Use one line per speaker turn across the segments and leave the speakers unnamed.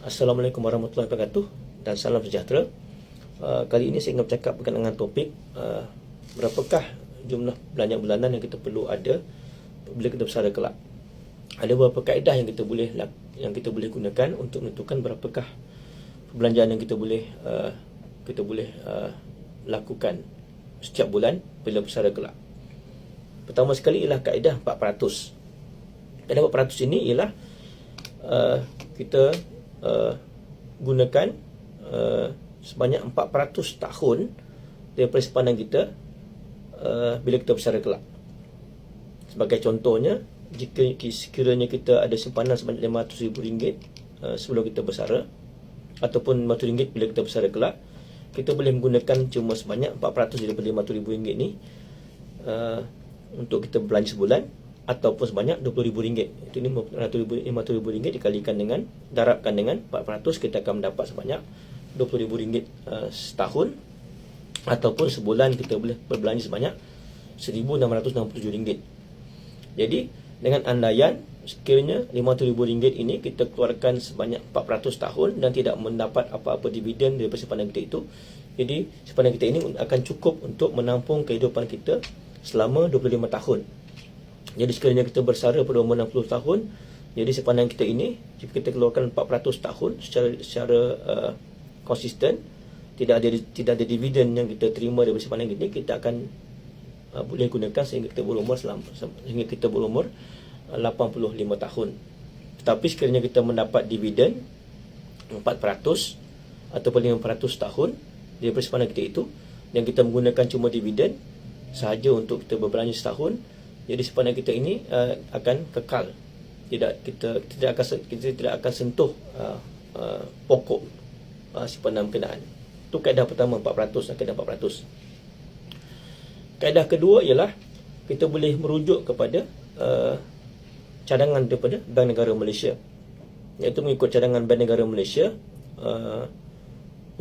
Assalamualaikum warahmatullahi wabarakatuh dan salam sejahtera. Kali ini saya ingin bercakap berkenaan dengan topik berapakah jumlah belanja bulanan yang kita perlu ada bila kita bersara kelak. Ada beberapa kaedah yang kita boleh gunakan untuk menentukan berapakah perbelanjaan yang kita boleh lakukan setiap bulan bila bersara kelak. Pertama sekali ialah kaedah 4%. Kaedah 4% ini ialah kita gunakan sebanyak 400 tahun daripada simpanan kita bila kita bersara kelak. Sebagai contohnya, jika sekiranya kita ada simpanan sebanyak RM500,000 sebelum kita bersara, ataupun RM500,000 bila kita bersara kelak, kita boleh menggunakan cuma sebanyak 400 daripada RM500,000 ni untuk kita belanja sebulan, ataupun sebanyak RM20,000. Itu ni RM500,000 dikalikan dengan, darabkan dengan 400, kita akan mendapat sebanyak RM20,000 setahun, ataupun sebulan kita boleh berbelanja sebanyak RM1,667. Jadi dengan andaian sekiranya RM500,000 ini kita keluarkan sebanyak 400 tahun dan tidak mendapat apa-apa dividen daripada simpanan kita itu, jadi simpanan kita ini akan cukup untuk menampung kehidupan kita selama 25 tahun. Jadi sekiranya kita bersara pada umur 60 tahun, jadi simpanan kita ini, jika kita keluarkan 400 tahun secara konsisten, tidak ada dividen yang kita terima dari simpanan ini, kita akan boleh gunakan sehingga kita berumur 85 tahun. Tetapi sekiranya kita mendapat dividen 4% ataupun 5% tahun daripada simpanan kita itu, dan kita menggunakan cuma dividen sahaja untuk kita berbelanja setahun, jadi simpanan kita ini akan kekal. Kita tidak akan sentuh pokok simpanan berkenaan. Itu kaedah pertama, 4%. Kaedah 4%. Kaedah kedua ialah kita boleh merujuk kepada cadangan daripada Bank Negara Malaysia, iaitu mengikut cadangan Bank Negara Malaysia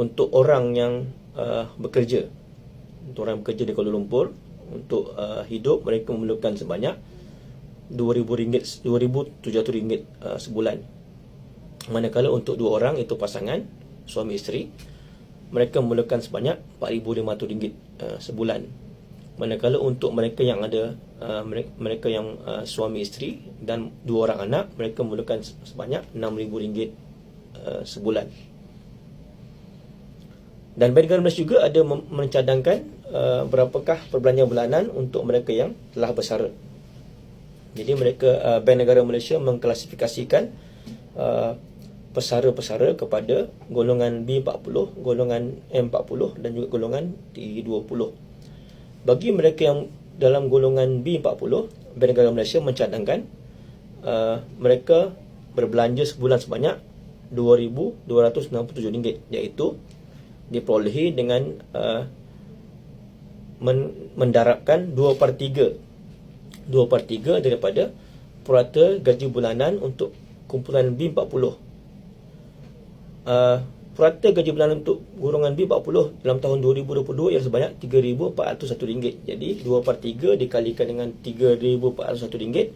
untuk orang yang bekerja. Untuk orang bekerja di Kuala Lumpur, untuk hidup, mereka memerlukan sebanyak RM2,700 sebulan. Manakala untuk dua orang, itu pasangan suami isteri, mereka memerlukan sebanyak RM4,500 sebulan. Manakala untuk mereka yang ada suami isteri dan dua orang anak, mereka memerlukan sebanyak RM6,000 sebulan. Dan Bank Negara Malaysia juga ada mencadangkan berapakah perbelanjaan bulanan untuk mereka yang telah bersara. Jadi Bank Negara Malaysia mengklasifikasikan pesara-pesara kepada golongan B40, golongan M40 dan juga golongan T20. Bagi mereka yang dalam golongan B40, Bank Negara Malaysia mencadangkan mereka berbelanja sebulan sebanyak RM2,267, iaitu diperolehi dengan mendarabkan 2/3 daripada purata gaji bulanan untuk kumpulan B40. Purata gaji bulanan untuk golongan B40 dalam tahun 2022 ialah sebanyak RM3,401. Jadi 2/3 dikalikan dengan RM3,401,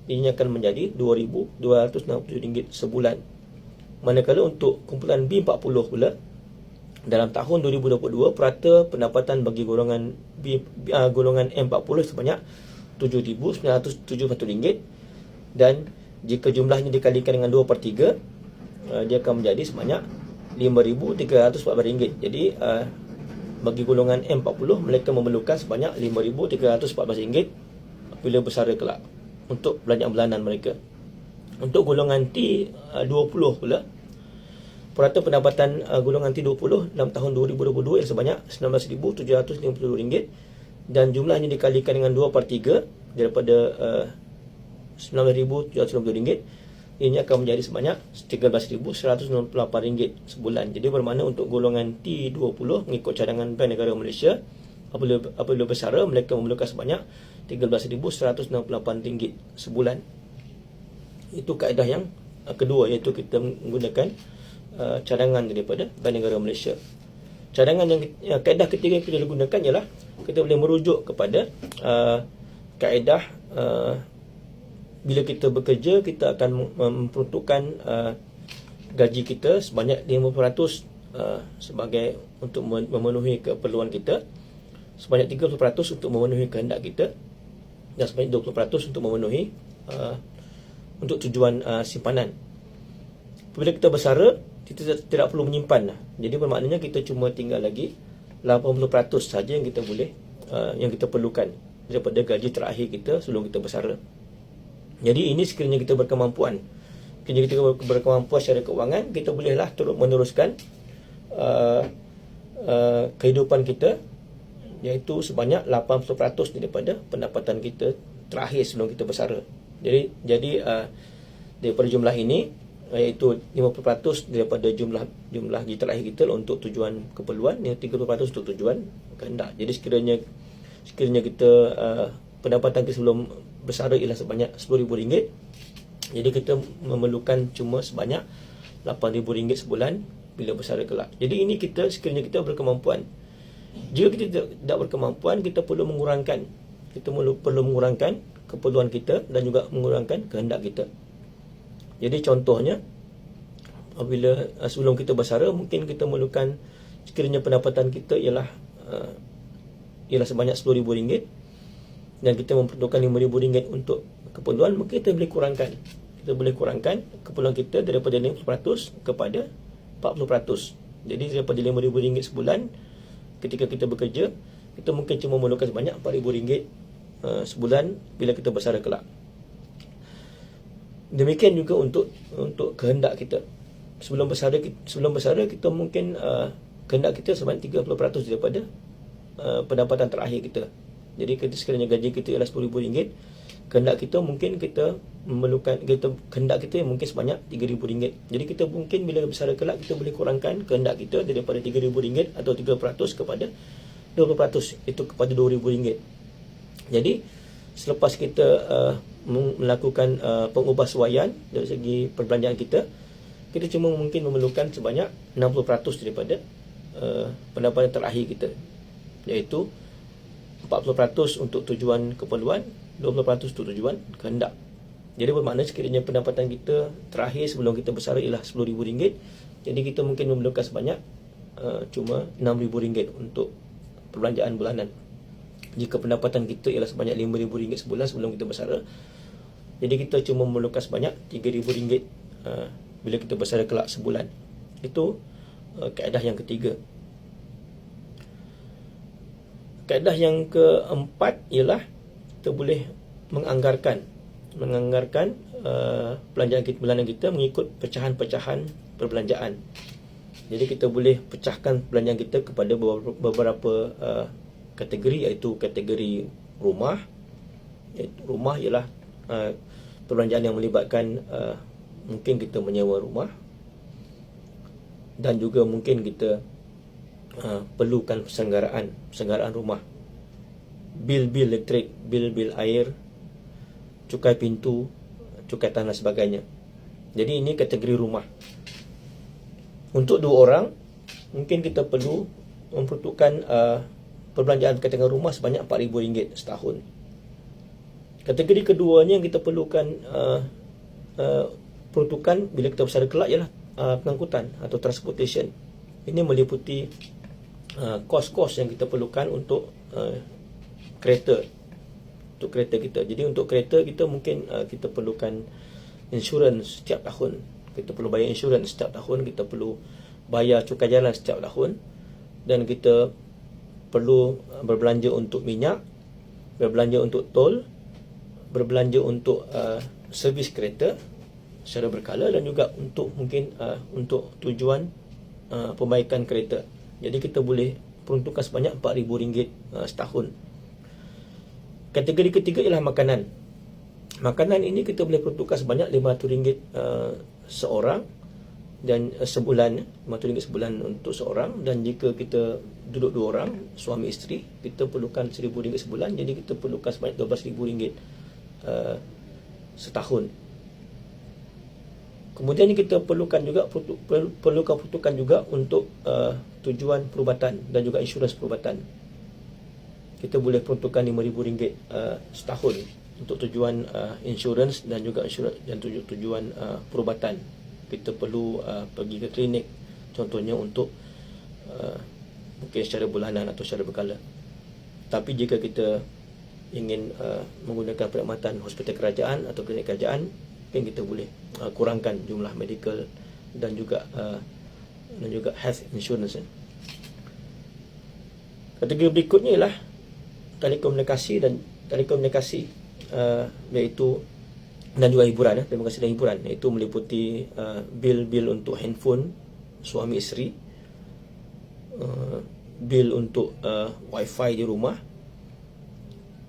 ini akan menjadi RM2,267 sebulan. Manakala untuk kumpulan B40 pula, dalam tahun 2022, purata pendapatan bagi golongan M40 sebanyak RM7,971, dan jika jumlahnya dikalikan dengan 2/3, dia akan menjadi sebanyak RM5,314. Jadi bagi golongan M40, mereka memerlukan sebanyak RM5,314 bila bersara kelak untuk belanjaan bulanan mereka. Untuk golongan T20 pula, purata pendapatan golongan T20 dalam tahun 2022 yang sebanyak RM19,750, dan jumlahnya dikalikan dengan 2/3 daripada RM19,750, ini akan menjadi sebanyak RM13,198 sebulan. Jadi bermakna untuk golongan T20 mengikut cadangan Bank Negara Malaysia, apabila bersara, mereka memerlukan sebanyak RM13,198 sebulan. Itu kaedah yang kedua, iaitu kita menggunakan cadangan daripada Bank Negara Malaysia. Kaedah ketiga yang kita boleh gunakan ialah kita boleh merujuk kepada kaedah bila kita bekerja, kita akan memperuntukkan gaji kita sebanyak 50% sebagai untuk memenuhi keperluan kita, sebanyak 30% untuk memenuhi kehendak kita, dan sebanyak 20% untuk memenuhi untuk tujuan simpanan. Apabila kita bersara, kita tidak perlu menyimpan. Jadi bermaknanya kita cuma tinggal lagi 80% saja yang kita boleh yang kita perlukan daripada gaji terakhir kita sebelum kita bersara. Jadi ini sekiranya kita berkemampuan, sekiranya kita berkemampuan secara keuangan, kita bolehlah terus meneruskan kehidupan kita, iaitu sebanyak 80% daripada pendapatan kita terakhir sebelum kita bersara. Jadi daripada jumlah ini, iaitu 50% daripada jumlah gaji terakhir kita untuk tujuan keperluan, yang 30% untuk tujuan kehendak. Jadi sekiranya kita pendapatan kita sebelum bersara ialah sebanyak RM10,000, jadi kita memerlukan cuma sebanyak RM8,000 sebulan bila bersara kelak. Jadi ini sekiranya kita berkemampuan. Jika kita tidak berkemampuan, kita perlu mengurangkan keperluan kita dan juga mengurangkan kehendak kita. Jadi contohnya, apabila sebelum kita bersara, mungkin kita memerlukan, sekiranya pendapatan kita ialah sebanyak RM10,000 dan kita memerlukan RM5,000 untuk keperluan, maka kita boleh kurangkan. Kita boleh kurangkan keperluan kita daripada 50% kepada 40%. Jadi daripada RM5,000 sebulan ketika kita bekerja, kita mungkin cuma memerlukan sebanyak RM4,000 sebulan bila kita bersara kelak. Demikian juga untuk kehendak kita. Sebelum bersara kita mungkin kehendak kita sebanyak 30% daripada pendapatan terakhir kita. Jadi sekiranya gaji kita ialah RM10,000, kehendak kita mungkin kehendak kita mungkin sebanyak RM3,000. Jadi kita mungkin bila bersara kelak, kita boleh kurangkan kehendak kita daripada RM3,000 atau 30% kepada 20%, itu kepada RM2,000. Jadi selepas kita melakukan pengubahsuaian dari segi perbelanjaan kita cuma mungkin memerlukan sebanyak 60% daripada pendapatan terakhir kita, iaitu 40% untuk tujuan keperluan, 20% untuk tujuan kehendak. Jadi bermakna sekiranya pendapatan kita terakhir sebelum kita bersara ialah RM10,000, jadi kita mungkin memerlukan sebanyak cuma RM6,000 untuk perbelanjaan bulanan. Jika pendapatan kita ialah sebanyak RM5,000 sebulan sebelum kita bersara, jadi kita cuma memerlukan sebanyak RM3,000 bila kita bersara kelak sebulan. Itu kaedah yang ketiga. Kaedah yang keempat ialah kita boleh menganggarkan belanjaan kita, bulanan kita mengikut pecahan-pecahan perbelanjaan. Jadi kita boleh pecahkan belanjaan kita kepada beberapa kategori, iaitu kategori rumah. Rumah ialah perbelanjaan yang melibatkan mungkin kita menyewa rumah, dan juga mungkin kita perlukan persenggaraan rumah, bil-bil elektrik, bil-bil air, cukai pintu, cukai tanah dan sebagainya. Jadi ini kategori rumah. Untuk 2 orang, mungkin kita perlu memperuntukkan perbelanjaan berkaitan dengan rumah sebanyak RM4,000 setahun. Kategori keduanya yang kita perlukan peruntukan bila kita bersara kelak ialah pengangkutan atau transportation. Ini meliputi kos-kos yang kita perlukan untuk kereta, kita. Jadi untuk kereta kita mungkin kita perlukan insurans setiap tahun. Kita perlu bayar insurans setiap tahun, kita perlu bayar cukai jalan setiap tahun, dan kita perlu berbelanja untuk minyak, berbelanja untuk tol, berbelanja untuk servis kereta secara berkala, dan juga untuk mungkin untuk tujuan perbaikan kereta. Jadi kita boleh peruntukkan sebanyak RM4,000 setahun. Kategori ketiga ialah makanan. Makanan ini kita boleh peruntukkan sebanyak RM500 seorang dan sebulan, RM500 sebulan untuk seorang. Dan jika kita duduk 2 orang, suami isteri, kita perlukan RM1,000 sebulan, jadi kita perlukan sebanyak RM12,000 setahun. Kemudian kita perlukan peruntukan juga untuk tujuan perubatan dan juga insurans perubatan. Kita boleh peruntukkan RM5,000 setahun untuk tujuan insurans dan juga tujuan perubatan. kita perlu pergi ke klinik, contohnya untuk mungkin secara bulanan atau secara berkala. Tapi jika kita ingin menggunakan perkhidmatan hospital kerajaan atau klinik kerajaan, mungkin kita boleh kurangkan jumlah medical dan juga health insurance. Kategori berikutnya ialah telekomunikasi iaitu dan juga hiburan, telekomunikasi dan hiburan, iaitu meliputi bil-bil untuk handphone suami isteri, bil untuk wifi di rumah,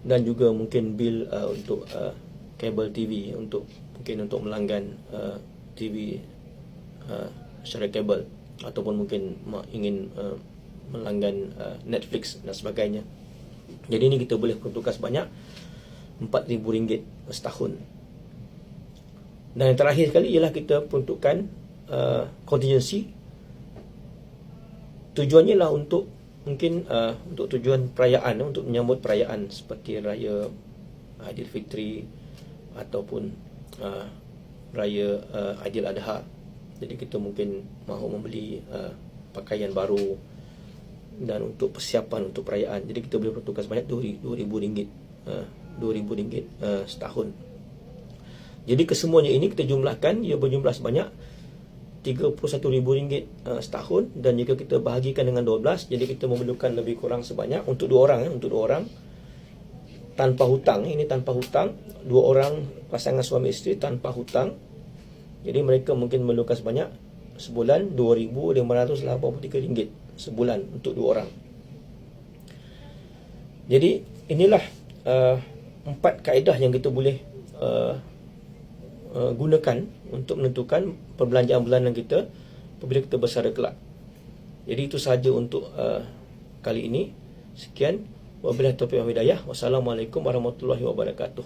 dan juga mungkin bil untuk kabel TV, untuk melanggan TV secara kabel, ataupun mungkin ingin melanggan Netflix dan sebagainya. Jadi ini kita boleh peruntukkan sebanyak RM4,000 setahun. Dan yang terakhir sekali ialah kita peruntukkan contingency. Tujuannya lah untuk mungkin untuk tujuan perayaan, untuk menyambut perayaan seperti raya Aidilfitri ataupun raya Aidiladha. Jadi kita mungkin mahu membeli pakaian baru dan untuk persiapan untuk perayaan. Jadi kita boleh peruntukkan sebanyak RM2,000 setahun. Jadi kesemuanya ini kita jumlahkan, ia berjumlah sebanyak RM31,000 setahun, dan jika kita bahagikan dengan 12, jadi kita memerlukan lebih kurang sebanyak untuk dua orang tanpa hutang. Ini tanpa hutang, dua orang pasangan suami isteri tanpa hutang. Jadi mereka mungkin memerlukan sebanyak sebulan RM2,583 sebulan untuk dua orang. Jadi inilah 4 kaedah yang kita boleh gunakan untuk menentukan perbelanjaan bulanan kita apabila kita bersara kelak. Jadi itu sahaja untuk kali ini. Sekian. Wabillahi taufiq wal hidayah. Wassalamualaikum warahmatullahi wabarakatuh.